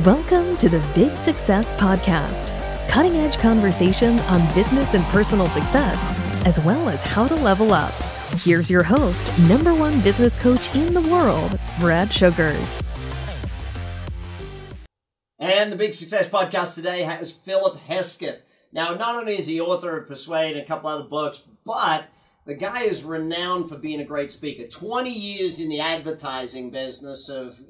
Welcome to the Big Success Podcast, cutting-edge conversations on business and personal success, as well as how to level up. Here's your host, #1 business coach in the world, Brad Sugars. And the Big Success Podcast today has Philip Hesketh. Now, not only is he author of Persuade and a couple other books, but the guy is renowned for being a great speaker. 20 years in the advertising business of,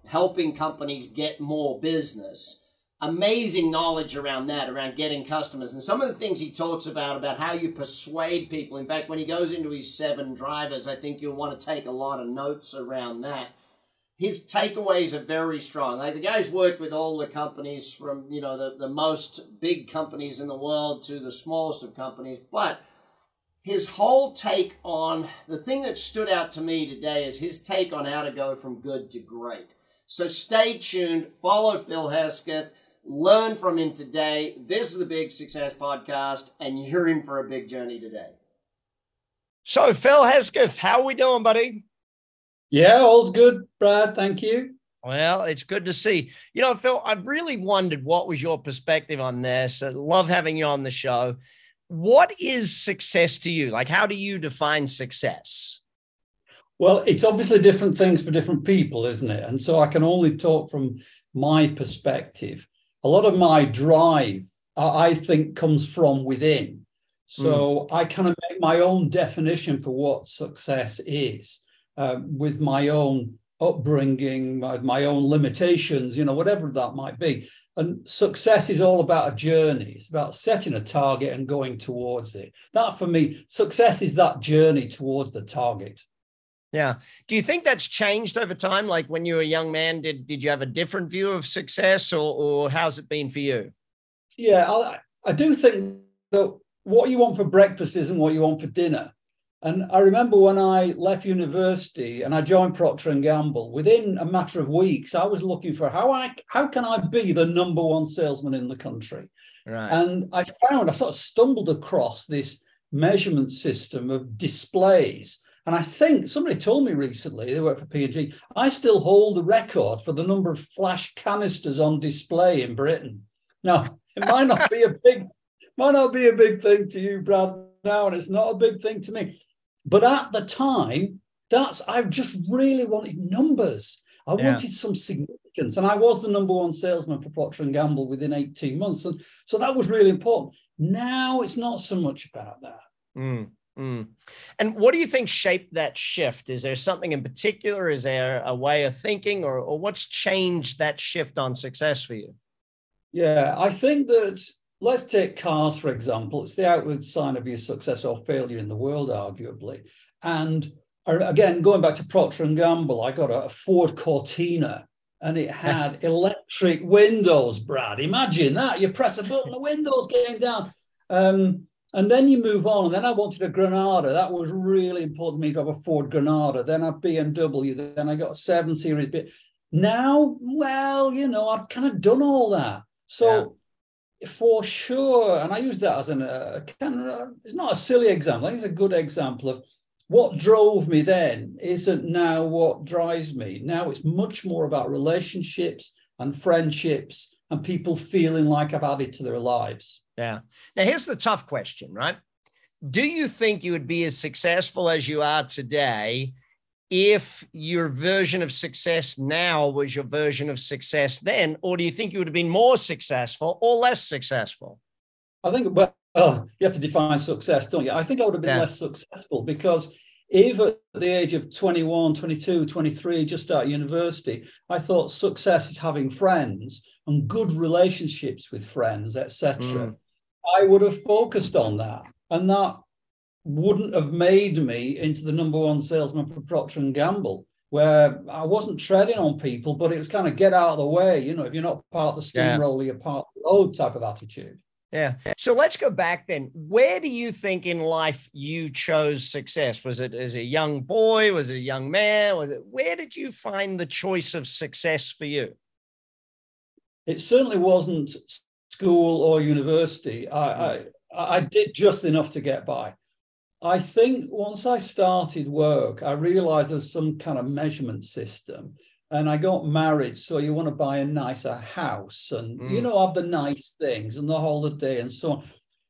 helping companies get more business. Amazing knowledge around that, around getting customers. And some of the things he talks about how you persuade people. In fact, when he goes into his 7 drivers, I think you'll want to take a lot of notes around that. His takeaways are very strong. Like, the guy's worked with all the companies from, the most big companies in the world to the smallest of companies. But his whole take on, the thing that stood out to me today is his take on how to go from good to great. So stay tuned, follow Phil Hesketh, learn from him today. This is the Big Success Podcast, and you're in for a big journey today. So Phil Hesketh, how are we doing, buddy? Yeah, all's good, Brad. Thank you. Well, it's good to see. Phil, I've really wondered what was your perspective on this. I love having you on the show. What is success to you? Like, how do you define success? Well, it's obviously different things for different people, isn't it? And so I can only talk from my perspective. A lot of my drive, I think, comes from within. So I kind of make my own definition for what success is, with my own upbringing, my own limitations, whatever that might be. And success is all about a journey. It's about setting a target and going towards it. That, for me, success is that journey towards the target. Yeah. Do you think that's changed over time? Like, when you were a young man, did you have a different view of success, or how's it been for you? Yeah, I do think that what you want for breakfast isn't what you want for dinner. And I remember when I left university and I joined Procter & Gamble, within a matter of weeks, I was looking for how can I be the #1 salesman in the country? Right. And I sort of stumbled across this measurement system of displays. And I think somebody told me recently, they work for P&G, I still hold the record for the number of flash canisters on display in Britain. Now, it might not be a big thing to you, Brad, now, and it's not a big thing to me. But at the time, I just really wanted numbers. I wanted some significance. And I was the #1 salesman for Procter & Gamble within 18 months. And so that was really important. Now it's not so much about that. And what do you think shaped that shift? Is there something in particular? Is there a way of thinking, or what's changed that shift on success for you? Yeah, I think that, let's take cars, for example. It's the outward sign of your success or failure in the world, arguably. And again, going back to Procter & Gamble, I got a Ford Cortina, and it had electric windows, Brad. Imagine that. You press a button, the window's getting down. And then you move on. And then I wanted a Granada. That was really important to me to have a Ford Granada. Then a BMW. Then I got a 7 Series. But now, well, I've kind of done all that. So for sure, and I use that as it's not a silly example. I think it's a good example of what drove me then isn't now what drives me. Now it's much more about relationships and friendships and people feeling like I've added to their lives. Yeah. Now, here's the tough question, right? Do you think you would be as successful as you are today if your version of success now was your version of success then? Or do you think you would have been more successful or less successful? I think, well, you have to define success, don't you? I think I would have been less successful, because if at the age of 21, 22, 23, just out of university, I thought success is having friends and good relationships with friends, etc. I would have focused on that, and that wouldn't have made me into the #1 salesman for Procter & Gamble, where I wasn't treading on people, but it was kind of get out of the way. If you're not part of the steamroller, you're part of the road type of attitude. Yeah. So let's go back then. Where do you think in life you chose success? Was it as a young boy? Was it a young man? Where did you find the choice of success for you? It certainly wasn't school or university. I did just enough to get by. I think once I started work, I realized there's some kind of measurement system. and I got married. So you want to buy a nicer house and, have the nice things and the holiday and so on.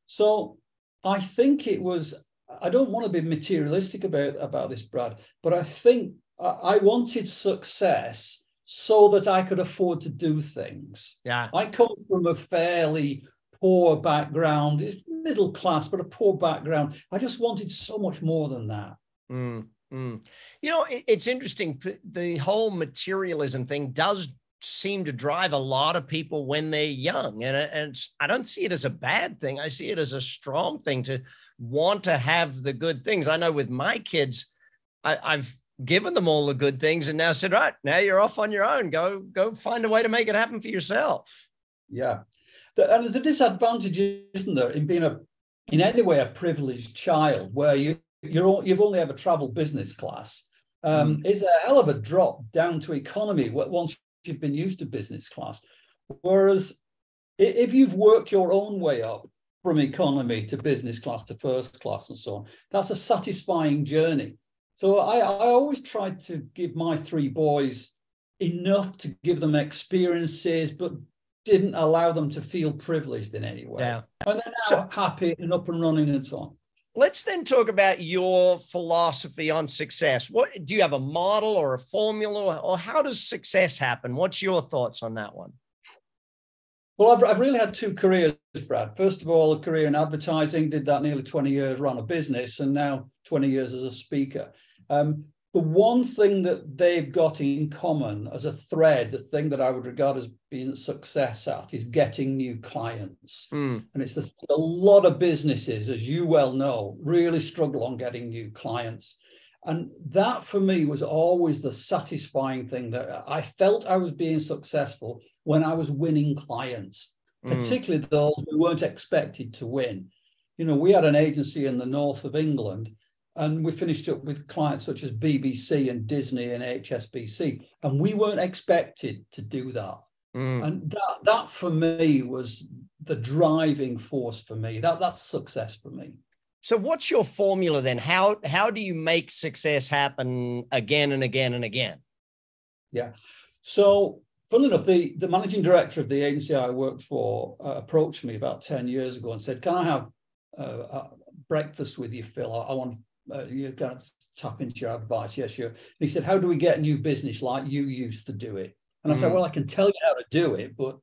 So I think I don't want to be materialistic about this, Brad, but I think I wanted success so that I could afford to do things. Yeah. I come from a fairly poor background. It's middle class, but a poor background. I just wanted so much more than that. It's interesting. The whole materialism thing does seem to drive a lot of people when they're young. And I don't see it as a bad thing. I see it as a strong thing to want to have the good things. I know with my kids, I've given them all the good things and now said, right, now you're off on your own. Go find a way to make it happen for yourself. Yeah. And there's a disadvantage, isn't there, in being in any way a privileged child where you've only ever traveled business class. It's a hell of a drop down to economy once you've been used to business class. Whereas if you've worked your own way up from economy to business class to first class and so on, that's a satisfying journey. So I always tried to give my three boys enough to give them experiences, but didn't allow them to feel privileged in any way. Yeah. And they're now happy and up and running and so on. Let's then talk about your philosophy on success. What do you have, a model or a formula, or how does success happen? What's your thoughts on that one? Well, I've really had two careers, Brad. First of all, a career in advertising, did that nearly 20 years, ran a business, and now 20 years as a speaker. The one thing that they've got in common as a thread, the thing that I would regard as being a success at, is getting new clients. And it's a lot of businesses, as you well know, really struggle on getting new clients. And that for me was always the satisfying thing, that I felt I was being successful when I was winning clients, particularly those who weren't expected to win. We had an agency in the north of England, and we finished up with clients such as BBC and Disney and HSBC, and we weren't expected to do that. And that for me was the driving force for me. That's success for me. So what's your formula then? How do you make success happen again and again and again? Yeah. So funnily enough, the managing director of the agency I worked for approached me about 10 years ago and said, can I have breakfast with you, Phil? I want you kind of tap into your advice. Yes, sure. And he said, how do we get new business like you used to do it? And I said, well, I can tell you how to do it, but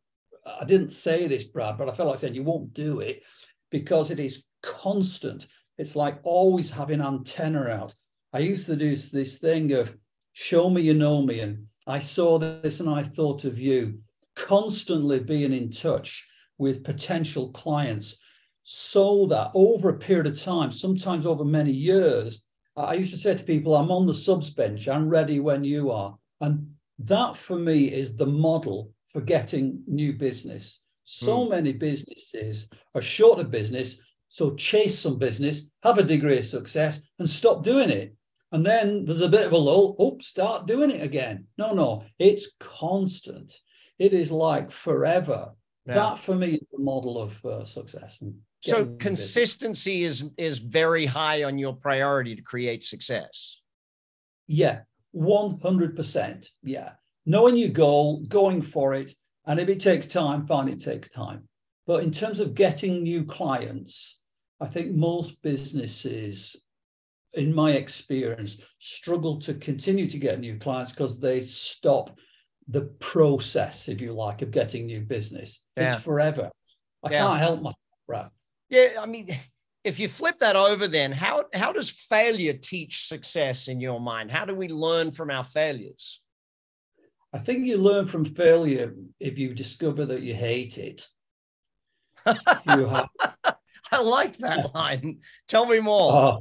I didn't say this, Brad, but I felt like saying you won't do it because it is constant. It's like always having antenna out. I used to do this thing of show me you know me, and I saw this and I thought of you, constantly being in touch with potential clients, so that over a period of time, sometimes over many years, I used to say to people, I'm on the subs bench, I'm ready when you are. And that for me is the model for getting new business. So many businesses are short of business, so chase some business, have a degree of success and stop doing it. And then there's a bit of a lull, start doing it again. No, it's constant. It is like forever. Yeah. That for me is the model of success. So consistency is very high on your priority to create success. Yeah, 100%. Yeah. Knowing your goal, going for it. And if it takes time, fine, it takes time. But in terms of getting new clients, I think most businesses, in my experience, struggle to continue to get new clients because they stop the process, if you like, of getting new business. Yeah. It's forever. I can't help myself, Brad. Yeah, I mean, if you flip that over then, how does failure teach success in your mind? How do we learn from our failures? I think you learn from failure if you discover that you hate it. I like that line. Tell me more.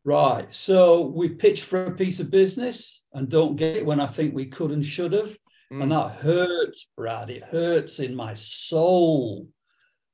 Right. So we pitch for a piece of business and don't get it when I think we could and should have. And that hurts, Brad. It hurts in my soul.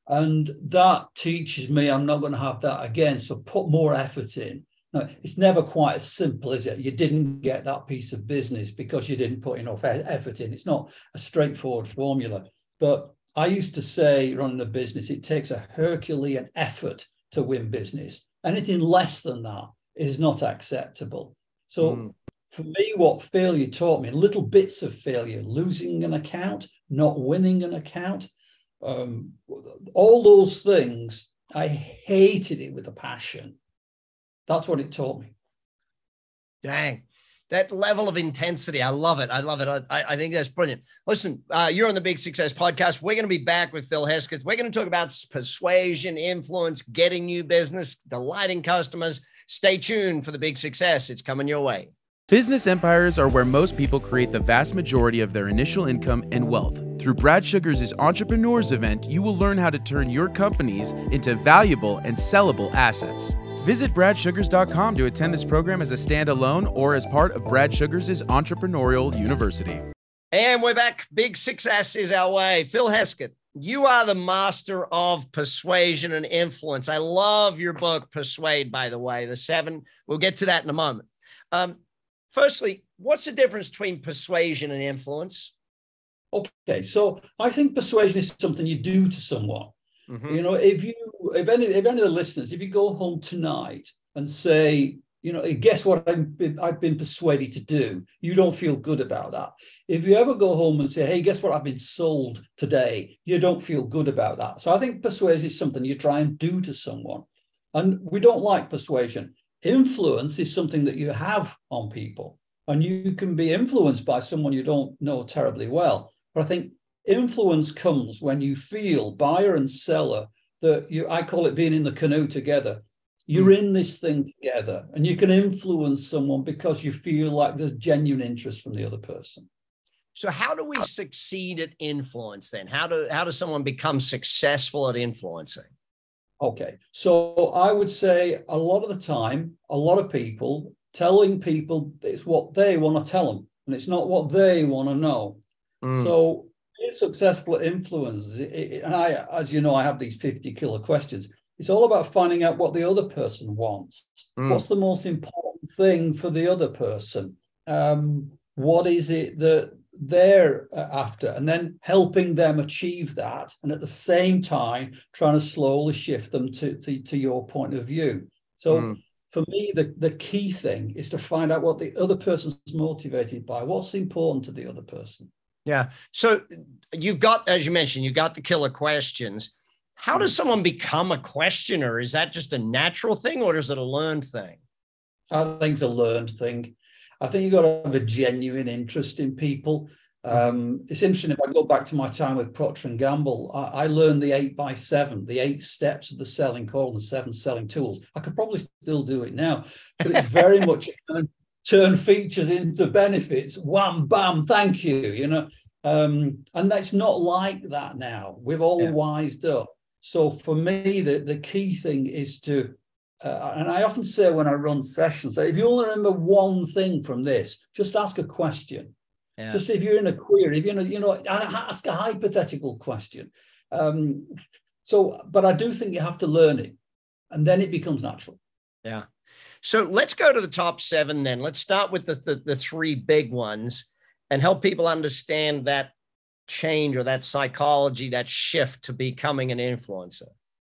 And that teaches me I'm not going to have that again. So put more effort in. No, it's never quite as simple, is it? You didn't get that piece of business because you didn't put enough effort in. It's not a straightforward formula. But I used to say, running a business, it takes a Herculean effort to win business. Anything less than that is not acceptable. So For me, what failure taught me, little bits of failure, losing an account, not winning an account, all those things, I hated it with a passion. That's what it taught me. Dang. That level of intensity. I love it. I love it. I think that's brilliant. Listen, you're on the Big Success Podcast. We're going to be back with Phil Hesketh. We're going to talk about persuasion, influence, getting new business, delighting customers. Stay tuned for the Big Success. It's coming your way. Business empires are where most people create the vast majority of their initial income and wealth. Through Brad Sugars' Entrepreneurs event, you will learn how to turn your companies into valuable and sellable assets. Visit bradsugars.com to attend this program as a standalone or as part of Brad Sugars' Entrepreneurial University. And we're back. Big Success is our way. Phil Hesketh, you are the master of persuasion and influence. I love your book, Persuade, by the way, the 7. We'll get to that in a moment. Firstly, what's the difference between persuasion and influence? Okay, so I think persuasion is something you do to someone. Mm-hmm. You know, if any of the listeners, if you go home tonight and say, you know, guess what I've been persuaded to do, you don't feel good about that. If you ever go home and say, hey, guess what I've been sold today, you don't feel good about that. So I think persuasion is something you try and do to someone. And we don't like persuasion. Influence is something that you have on people, and you can be influenced by someone you don't know terribly well. But I think influence comes when you feel, buyer and seller, that I call it being in the canoe together. You're in this thing together, and you can influence someone because you feel like there's genuine interest from the other person. So how do we succeed at influence then? How does someone become successful at influencing? Okay, so I would say a lot of the time, a lot of people telling people it's what they want to tell them, and it's not what they want to know. So being successful at influence, and as you know, I have these 50 killer questions. It's all about finding out what the other person wants. What's the most important thing for the other person? What is it that they're after? And then helping them achieve that. And at the same time, trying to slowly shift them to your point of view. So for me, the key thing is to find out what the other person's motivated by. What's important to the other person? Yeah. So you've got, as you mentioned, you've got the killer questions. How does someone become a questioner? Is that just a natural thing, or is it a learned thing? I think it's a learned thing. I think you've got to have a genuine interest in people. It's interesting, if I go back to my time with Procter & Gamble, I learned the 8x7, the 8 steps of the selling call and the 7 selling tools. I could probably still do it now, but it's very much turn features into benefits. Wham, bam, thank you, you know. And that's not like that now. We've all wised up. So for me, the key thing is to, and I often say when I run sessions, if you only remember one thing from this, just ask a question. Yeah. Just if you're in a query, if ask a hypothetical question. But I do think you have to learn it, and then it becomes natural. Yeah. So let's go to the top 7 then. Let's start with the 3 big ones and help people understand that change or that psychology, that shift to becoming an influencer.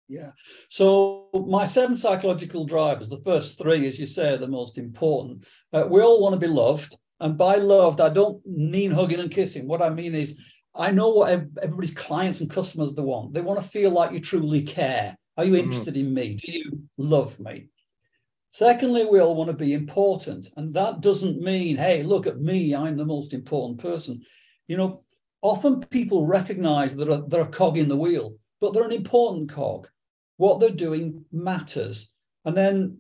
Yeah. So my 7 psychological drivers, the first 3, as you say, are the most important. We all want to be loved. And by loved, I don't mean hugging and kissing. What I mean is, I know what everybody's clients and customers they want. They want to feel like you truly care. Are you interested in me? Do you love me? Secondly, we all want to be important. And that doesn't mean, hey, look at me, I'm the most important person. You know, often people recognize that they're a cog in the wheel, but they're an important cog. What they're doing matters. And then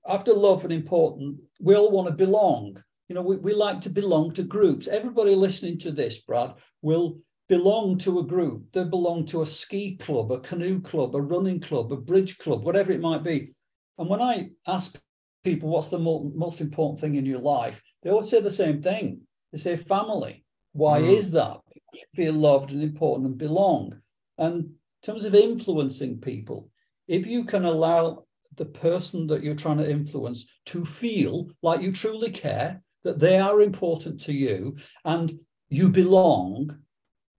after love and important, we all want to belong. You know, we like to belong to groups. Everybody listening to this, Brad, will belong to a group. They belong to a ski club, a canoe club, a running club, a bridge club, whatever it might be. And when I ask people what's the most important thing in your life, they always say the same thing. They say family. Why is that? You feel loved and important and belong. And in terms of influencing people, if you can allow the person that you're trying to influence to feel like you truly care, that they are important to you and you belong,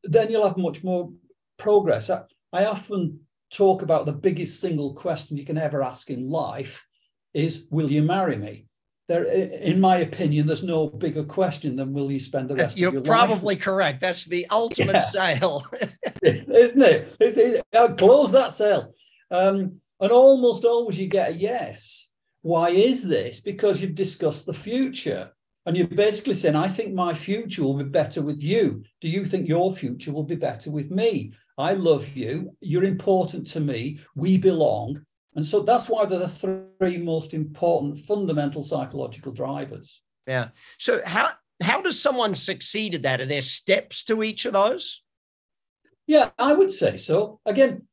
then you'll have much more progress. I often talk about the biggest single question you can ever ask in life is, will you marry me? there, in my opinion, there's no bigger question than will you spend the rest of your life? You're probably correct. That's the ultimate sale. Isn't it? I'll close that sale. And almost always you get a yes. Why is this? Because you've discussed the future. And you're basically saying, I think my future will be better with you. Do you think your future will be better with me? I love you. You're important to me. We belong. And so that's why they're the three most important fundamental psychological drivers. Yeah. So how does someone succeed at that? Are there steps to each of those? Yeah, I would say so. Again,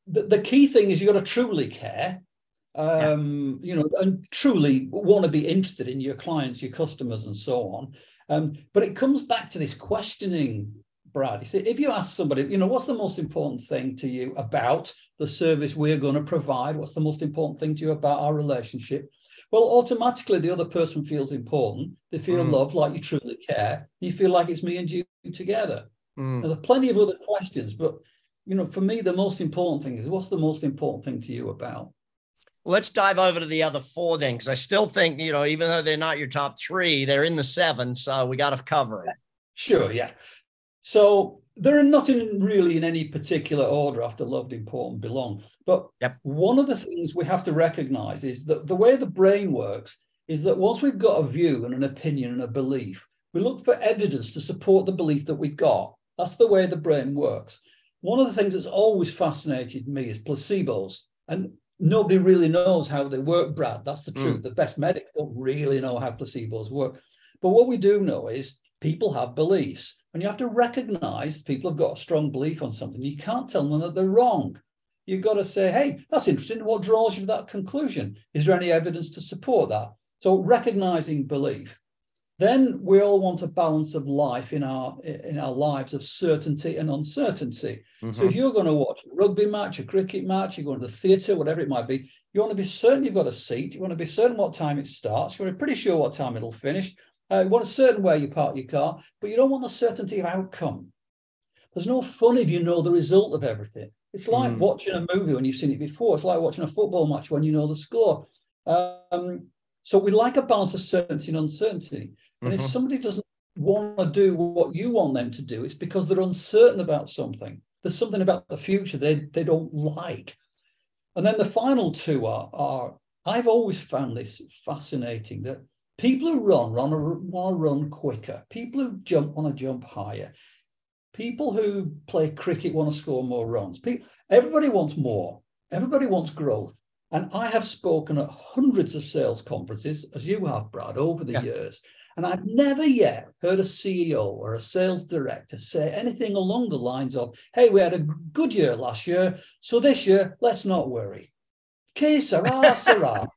the key thing is you've got to truly care, and truly want to be interested in your clients, your customers, and so on. But it comes back to this questioning, Brad. You see, if you ask somebody, what's the most important thing to you about the service we're going to provide? What's the most important thing to you about our relationship? Well, automatically the other person feels important. They feel loved, like you truly care. You feel like it's me and you together. Now, there are plenty of other questions, but for me, the most important thing is, what's the most important thing to you about? Let's dive over to the other four then, because I still think, even though they're not your top three, they're in the seven, so we got to cover it. Sure, yeah. So they're not really in any particular order after loved, important, belong. But one of the things we have to recognize is that the way the brain works is that once we've got a view and an opinion and a belief, we look for evidence to support the belief that we've got. That's the way the brain works. One of the things that's always fascinated me is placebos. And nobody really knows how they work, Brad. That's the truth. The best medics don't really know how placebos work. But what we do know is people have beliefs. And you have to recognize people have got a strong belief on something. You can't tell them that they're wrong. You've got to say, hey, that's interesting. What draws you to that conclusion? Is there any evidence to support that? So recognizing belief. Then we all want a balance of life in our lives of certainty and uncertainty. So if you're going to watch a rugby match, a cricket match, you're going to the theatre, whatever it might be, you want to be certain you've got a seat. You want to be certain what time it starts. You want to be pretty sure what time it'll finish. You want a certain where you park your car, but you don't want the certainty of outcome. There's no fun if you know the result of everything. It's like watching a movie when you've seen it before. It's like watching a football match when you know the score. So we like a balance of certainty and uncertainty. And if somebody doesn't want to do what you want them to do, it's because they're uncertain about something. There's something about the future they don't like. And then the final two are I've always found this fascinating, that people who want to run quicker. People who jump want to jump higher. People who play cricket want to score more runs. Everybody wants more. Everybody wants growth. And I have spoken at hundreds of sales conferences, as you have, Brad, over the years. And I've never yet heard a CEO or a sales director say anything along the lines of, hey, we had a good year last year, so this year, let's not worry. Que sera, sera.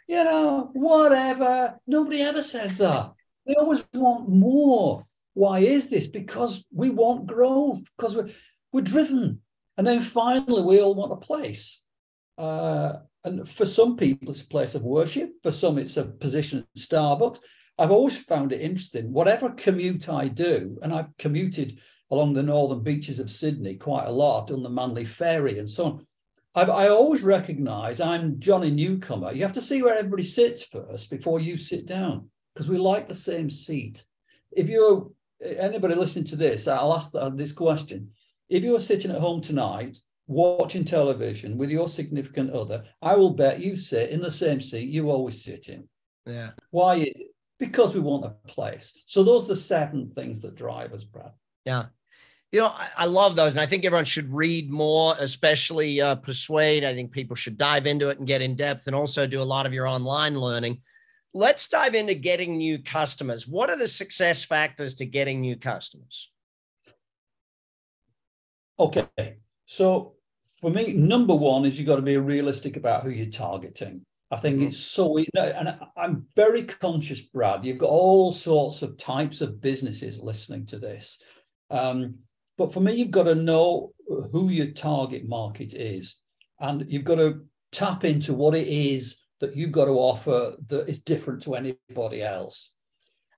Whatever. Nobody ever says that. They always want more. Why is this? Because we want growth, because we're driven. And then finally, we all want a place. And for some people, it's a place of worship. For some, it's a position at Starbucks. I've always found it interesting. Whatever commute I do, and I've commuted along the northern beaches of Sydney quite a lot, I've done the Manly Ferry and so on. I always recognize I'm Johnny Newcomer. You have to see where everybody sits first before you sit down, because we like the same seat. If you're anybody listening to this, I'll ask this question. If you're sitting at home tonight, watching television with your significant other, I will bet you sit in the same seat you always sit in. Yeah. Why is it? Because we want a place. So those are the 7 things that drive us, Brad. Yeah. I love those. And I think everyone should read more, especially Persuade. I think people should dive into it and get in depth, and also do a lot of your online learning. Let's dive into getting new customers. What are the success factors to getting new customers? Okay. So for me, number 1 is you've got to be realistic about who you're targeting. I think it's so, and I'm very conscious, Brad, you've got all sorts of types of businesses listening to this. But for me, you've got to know who your target market is, and you've got to tap into what it is that you've got to offer that is different to anybody else.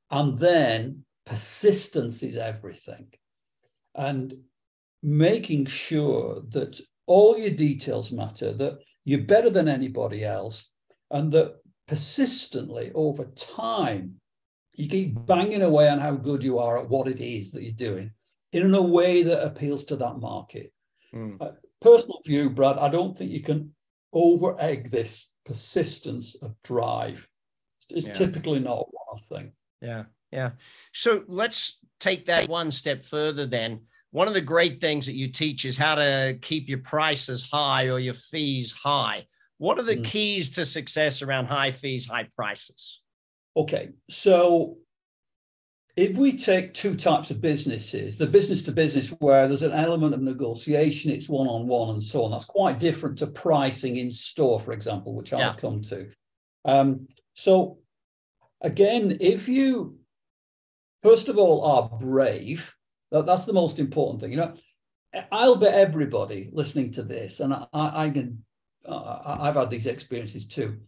And then persistence is everything. And making sure that all your details matter, that you're better than anybody else, and that persistently over time, you keep banging away on how good you are at what it is that you're doing in a way that appeals to that market. Personal view, Brad, I don't think you can over-egg this persistence of drive. It's typically not one thing. Yeah. So let's take that one step further then. One of the great things that you teach is how to keep your prices high or your fees high. What are the keys to success around high fees, high prices? Okay, so if we take two types of businesses, the business to business where there's an element of negotiation, it's one-on-one and so on. That's quite different to pricing in store, for example, which I'll come to. So again, if you, first of all, are brave, that's the most important thing. You know, I'll bet everybody listening to this, and I've had these experiences too.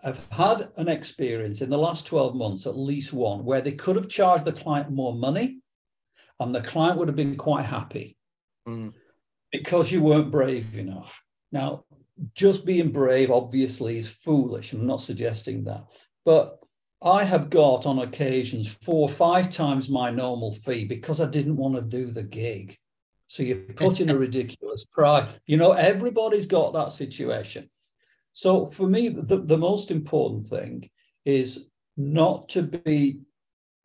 I've had an experience in the last 12 months, at least one, where they could have charged the client more money and the client would have been quite happy because you weren't brave enough. Now, just being brave, obviously, is foolish. I'm not suggesting that. But I have got, on occasions, 4 or 5 times my normal fee because I didn't want to do the gig. So you put in a ridiculous price. You know, everybody's got that situation. So for me, the most important thing is not to be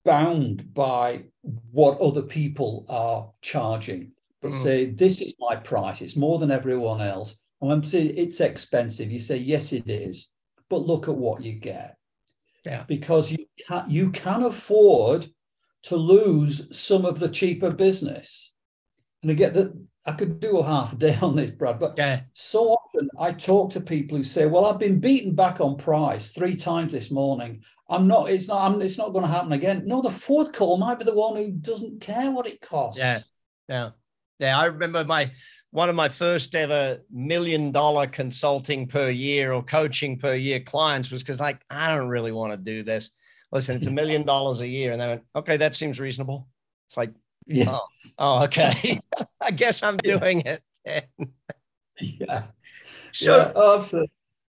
bound by what other people are charging, but say, this is my price. It's more than everyone else. And when say it's expensive, you say, yes, it is, but look at what you get. Yeah. Because you can afford to lose some of the cheaper business. And I get that. I could do a half a day on this, Brad, but so often I talk to people who say, well, I've been beaten back on price 3 times this morning. It's not going to happen again. No, the fourth call might be the one who doesn't care what it costs. Yeah. I remember one of my first ever $1 million consulting per year or coaching per year clients was because, like, I don't really want to do this. Listen, it's $1 million a year. And they went, okay, that seems reasonable. It's like, oh, okay. I guess I'm doing it. So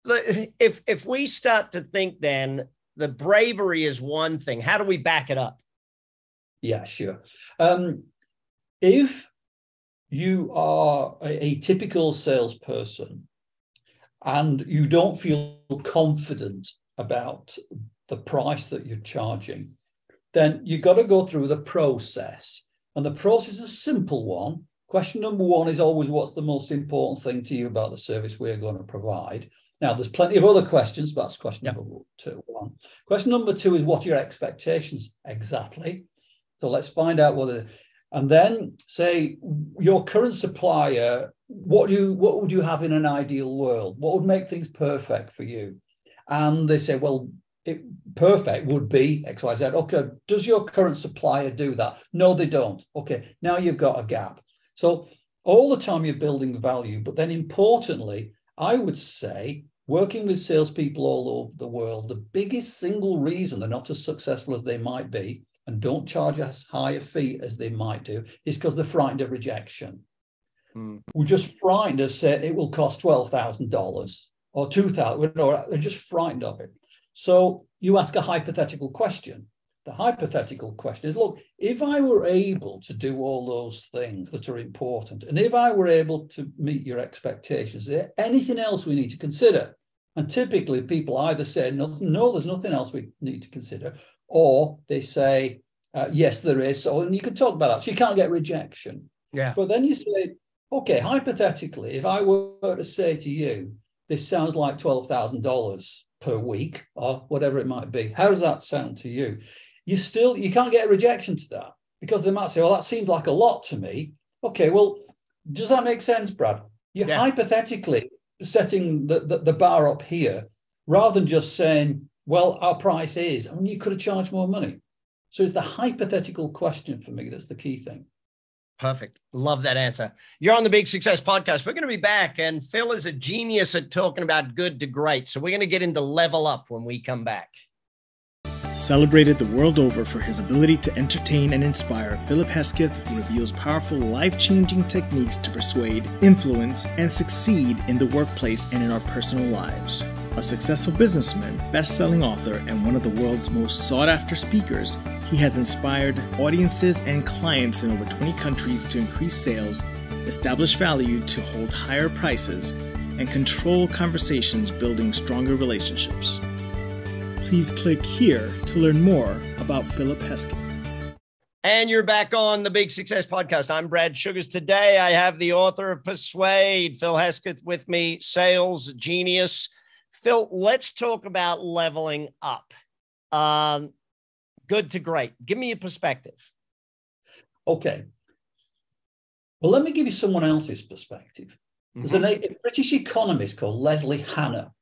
absolutely. If we start to think, then the bravery is one thing. How do we back it up? Yeah, sure. If you are a typical salesperson and you don't feel confident about the price that you're charging, then you've got to go through the process. And the process is a simple one. Question number 1 is always, what's the most important thing to you about the service we're going to provide? Now, there's plenty of other questions, but that's question number 1. Question number 2 is, what are your expectations exactly? So let's find out and then say, your current supplier, what would you have in an ideal world? What would make things perfect for you? And they say, well, perfect would be X, Y, Z. Okay, does your current supplier do that? No, they don't. Okay, now you've got a gap. So all the time you're building value, but then importantly, I would say, working with salespeople all over the world, the biggest single reason they're not as successful as they might be and don't charge as high a fee as they might do is because they're frightened of rejection. We're just frightened of saying it will cost $12,000 or $2,000, or they're just frightened of it. So you ask a hypothetical question. The hypothetical question is, look, if I were able to do all those things that are important, and if I were able to meet your expectations, is there anything else we need to consider? And typically people either say, no, there's nothing else we need to consider, or they say, yes, there is. So, and you can talk about that. So you can't get rejection. Yeah. But then you say, okay, hypothetically, if I were to say to you, this sounds like $12,000 per week or whatever it might be, how does that sound to you? You can't get a rejection to that, because they might say, well, that seems like a lot to me. Okay, well, does that make sense, Brad? You're hypothetically setting the bar up here rather than just saying, well, our price is, I mean, you could have charged more money. So it's the hypothetical question for me that's the key thing. Perfect. Love that answer. You're on the Big Success Podcast. We're going to be back, and Phil is a genius at talking about good to great. So we're going to get into level up when we come back. Celebrated the world over for his ability to entertain and inspire, Philip Hesketh reveals powerful, life-changing techniques to persuade, influence, and succeed in the workplace and in our personal lives. A successful businessman, best-selling author, and one of the world's most sought-after speakers, he has inspired audiences and clients in over 20 countries to increase sales, establish value to hold higher prices, and control conversations, building stronger relationships. Please click here to learn more about Philip Hesketh. And you're back on the Big Success Podcast. I'm Brad Sugars. Today, I have the author of Persuade, Phil Hesketh, with me, sales genius. Phil, let's talk about leveling up. Good to great. Give me a perspective. Okay. Well, let me give you someone else's perspective. There's a British economist called Leslie Hanna,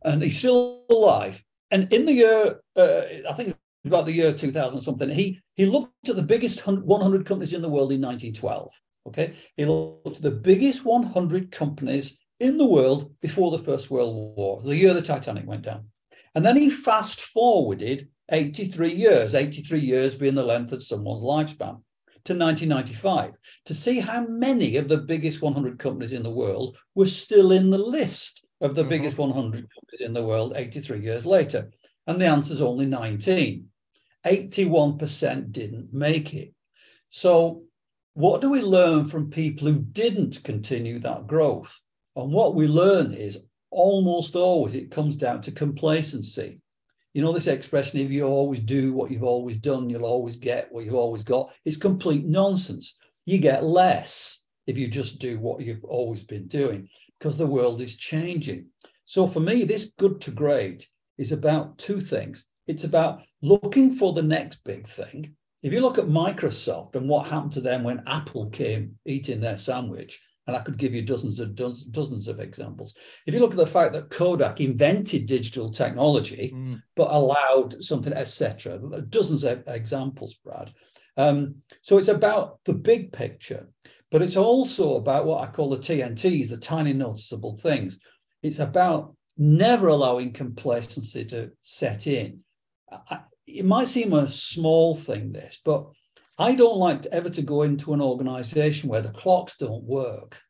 and he's still alive. And in the year, I think about the year 2000 something, he looked at the biggest 100 companies in the world in 1912. Okay, he looked at the biggest 100 companies in the world before the First World War, the year the Titanic went down. And then he fast forwarded 83 years being the length of someone's lifespan, to 1995, to see how many of the biggest 100 companies in the world were still in the list of the biggest 100 companies in the world 83 years later. And the answer is only 19. 81% didn't make it. So what do we learn from people who didn't continue that growth? And what we learn is almost always it comes down to complacency. You know, this expression, if you always do what you've always done, you'll always get what you've always got. It's complete nonsense. You get less if you just do what you've always been doing, because the world is changing. So for me, this good to great is about two things. It's about looking for the next big thing. If you look at Microsoft and what happened to them when Apple came eating their sandwich, and I could give you dozens of examples. If you look at the fact that Kodak invented digital technology, but allowed something, etc., dozens of examples, Brad. So it's about the big picture, but it's also about what I call the TNTs, the tiny noticeable things. It's about never allowing complacency to set in. It might seem a small thing, this, but I don't like ever to go into an organization where the clocks don't work.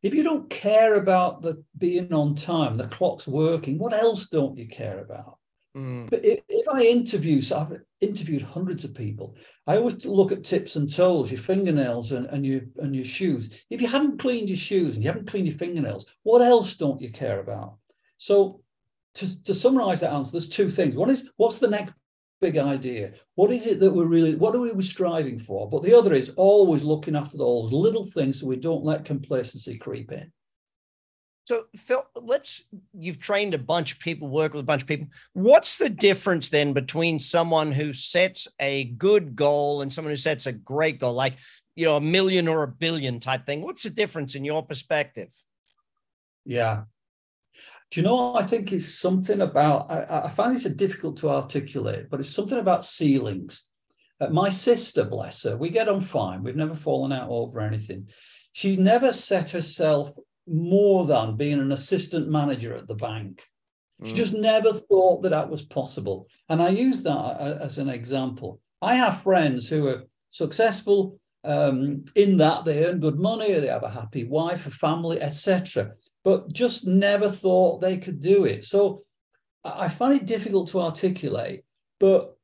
If you don't care about the being on time, the clock's working, what else don't you care about? But if I interview, so I've interviewed hundreds of people, I always look at tips and toes, your fingernails and your shoes. If you haven't cleaned your shoes and you haven't cleaned your fingernails, what else don't you care about? So to summarize that answer, there's two things. One is, what's the next big idea? What is it that what are we striving for? But the other is always looking after those little things so we don't let complacency creep in. So Phil, you've trained a bunch of people, work with a bunch of people. What's the difference then between someone who sets a good goal and someone who sets a great goal, like, you know, 1 million or 1 billion type thing? What's the difference in your perspective? Yeah. Do you know, I think it's something about, I find this difficult to articulate, but it's something about ceilings. My sister, bless her, we get on fine. We've never fallen out over anything. She never set herself more than being an assistant manager at the bank. She just never thought that was possible. And I use that as an example. I have friends who are successful in that they earn good money, they have a happy wife, a family, etc., but just never thought they could do it. So I find it difficult to articulate, but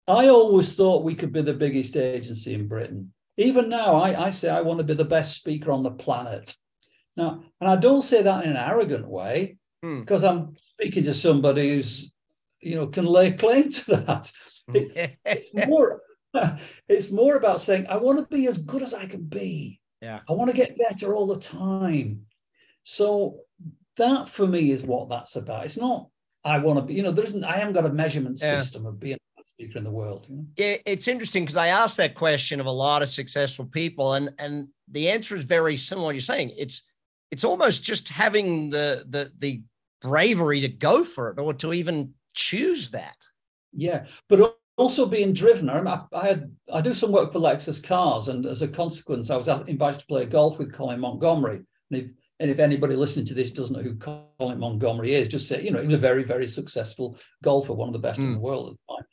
I always thought we could be the biggest agency in Britain. Even now, I say I want to be the best speaker on the planet. Now, and I don't say that in an arrogant way, because I'm speaking to somebody who's, you know, can lay claim to that. It's more about saying, I want to be as good as I can be. Yeah. I want to get better all the time. So that for me is what that's about. It's not, I want to be, you know, I haven't got a measurement system of being a speaker in the world. You know? It's interesting because I asked that question of a lot of successful people, and the answer is very similar. You're saying it's almost just having the bravery to go for it or to even choose that. Yeah, but also being driven. I do some work for Lexus Cars, and as a consequence, I was invited to play golf with Colin Montgomery. And And if anybody listening to this doesn't know who Colin Montgomery is, just say, he was a very, very successful golfer, one of the best in the world at the time.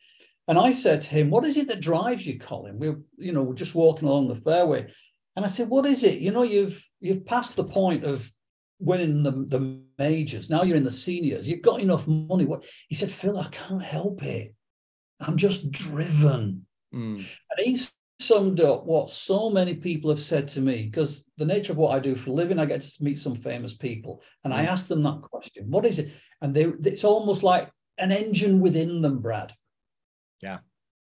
And I said to him, what is it that drives you, Colin? We're just walking along the fairway. And I said, what is it? You've passed the point of winning the majors. Now you're in the seniors. You've got enough money. He said, Phil, I can't help it. I'm just driven. And he summed up what so many people have said to me, because the nature of what I do for a living, I get to meet some famous people. And I asked them that question, what is it? And it's almost like an engine within them, Brad. Yeah,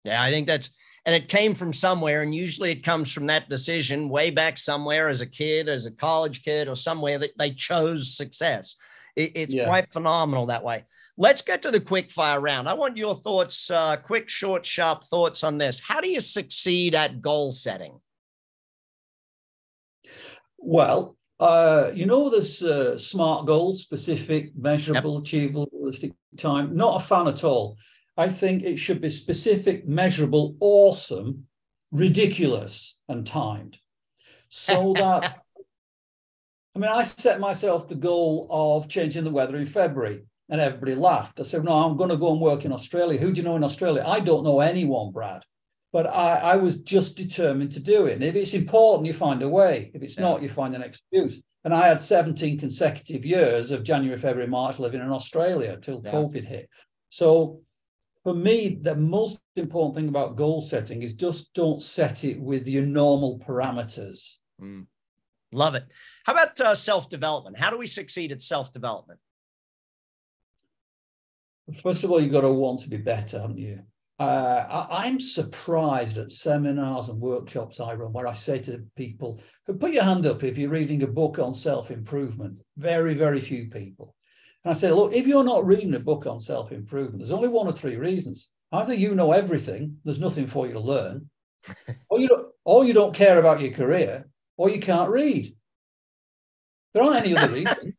I think and it came from somewhere, and usually it comes from that decision way back somewhere as a kid, as a college kid, or somewhere that they chose success. It's quite phenomenal that way. Let's get to the quick fire round. I want your thoughts, quick, short, sharp thoughts on this. How do you succeed at goal setting? Well, there's SMART goals: specific, measurable, achievable, realistic, time. Not a fan at all. I think it should be specific, measurable, awesome, ridiculous, and timed. So that, I set myself the goal of changing the weather in February, and everybody laughed. I said, no, I'm going to go and work in Australia. Who do you know in Australia? I don't know anyone, Brad. But I was just determined to do it. And if it's important, you find a way. If it's not, you find an excuse. And I had 17 consecutive years of January, February, March living in Australia till COVID hit. So for me, the most important thing about goal setting is just don't set it with your normal parameters. Love it. How about self-development? How do we succeed at self-development? First of all, you've got to want to be better, haven't you? I'm surprised at seminars and workshops I run where I say to people, put your hand up if you're reading a book on self-improvement. Very, very few people. And I say, look, if you're not reading a book on self-improvement, there's only one or three reasons. Either you know everything, there's nothing for you to learn, or you don't care about your career, or you can't read. There aren't any other reasons.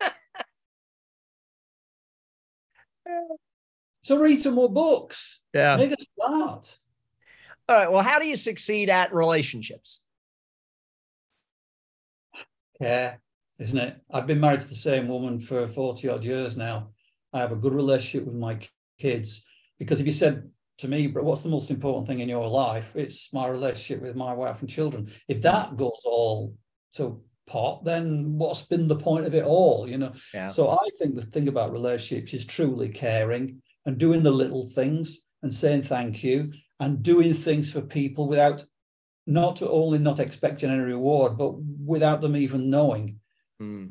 So read some more books. Make a start. All right. Well, how do you succeed at relationships? Care, isn't it? I've been married to the same woman for 40 odd years now. I have a good relationship with my kids, because if you said to me, but what's the most important thing in your life? It's my relationship with my wife and children. If that goes all to pot, then what's been the point of it all? So I think the thing about relationships is truly caring and doing the little things and saying thank you and doing things for people without not only not expecting any reward, but without them even knowing.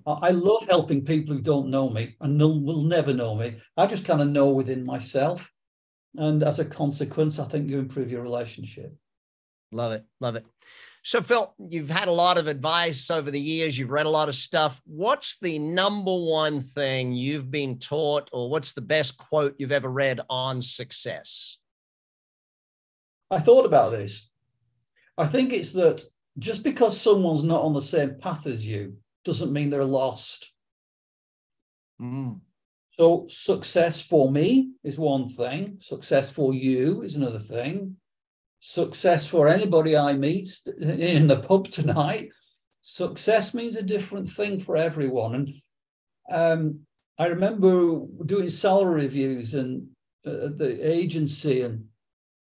I love helping people who don't know me and will never know me. I just kind of know within myself. And as a consequence, I think you improve your relationship. Love it. Love it. So, Phil, you've had a lot of advice over the years. You've read a lot of stuff. What's the number one thing you've been taught, or what's the best quote you've ever read on success? I thought about this. I think it's that just because someone's not on the same path as you doesn't mean they're lost. So success for me is one thing. Success for you is another thing. Success for anybody I meet in the pub tonight, success means a different thing for everyone. And I remember doing salary reviews and the agency, and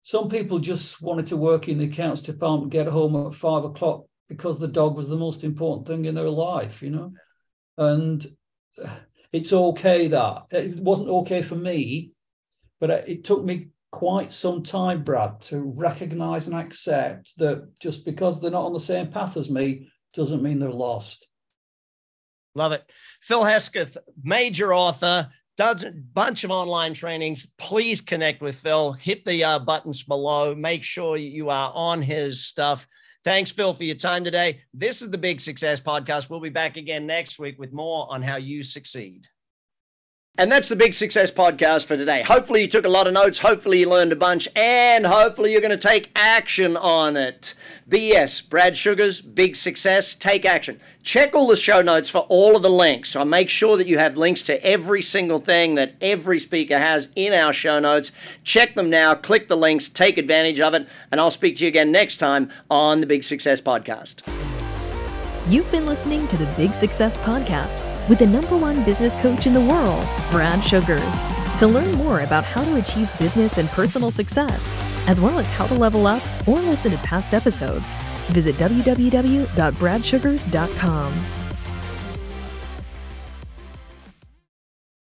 some people just wanted to work in the accounts department, get home at 5 o'clock because the dog was the most important thing in their life, and it's okay that it wasn't okay for me, but it took me quite some time, Brad, to recognize and accept that just because they're not on the same path as me doesn't mean they're lost. Love it. Phil Hesketh, major author, does a bunch of online trainings. Please connect with Phil. Hit the buttons below. Make sure you are on his stuff. Thanks, Phil, for your time today. This is the Big Success Podcast. We'll be back again next week with more on how you succeed. And that's the Big Success Podcast for today. Hopefully you took a lot of notes. Hopefully you learned a bunch. And hopefully you're going to take action on it. BS, Brad Sugar's Big Success. Take action. Check all the show notes for all of the links. So make sure that you have links to every single thing that every speaker has in our show notes. Check them now. Click the links. Take advantage of it. And I'll speak to you again next time on the Big Success Podcast. You've been listening to the Big Success Podcast with the #1 business coach in the world, Brad Sugars. To learn more about how to achieve business and personal success, as well as how to level up or listen to past episodes, visit www.bradsugars.com.